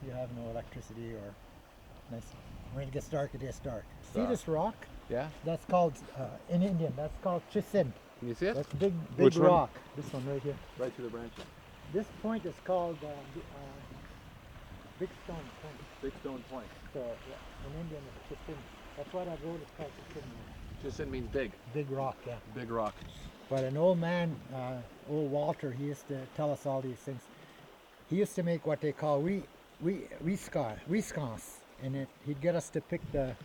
you have no electricity or nice. When it gets dark, it gets dark. See Dark. this rock? Yeah. That's called in Indian. That's called chisin. Can you see it? That's big Which one? rock. This one right here. Right through the branches. This point is called Big Stone Point. Big Stone Point. So in Indian, it's chisin. That's why that road is called chisin. Just it means big. Big rock, yeah. Big rock. But an old man, old Walter, he used to tell us all these things. He used to make what they call scones, and he'd get us to pick the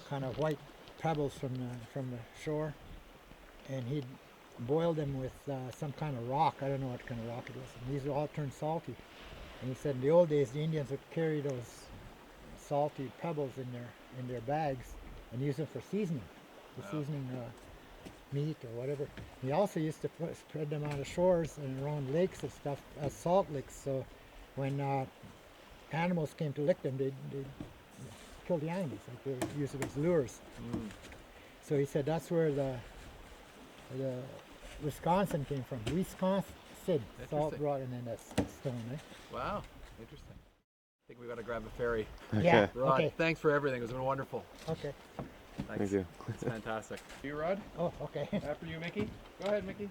kind of white pebbles from the shore, and he'd boil them with some kind of rock. I don't know what kind of rock it was. And these would all turn salty. And he said in the old days the Indians would carry those salty pebbles in their bags and use them for seasoning, seasoning meat or whatever. He also used to spread them on the shores and around lakes and stuff as salt licks. So when animals came to lick them, they'd kill the animals. Like they would use it as lures. So he said that's where the Wisconsin came from. Wisconsin, salt Interesting. rock, and then that's stone. Eh? Wow. Interesting. I think we got to grab a ferry. Yeah. Rod, Okay. thanks for everything. It's been wonderful. Okay. Thanks. Thank you. It's fantastic. You, Rod? Oh, okay. After you, Mickey. Go ahead, Mickey.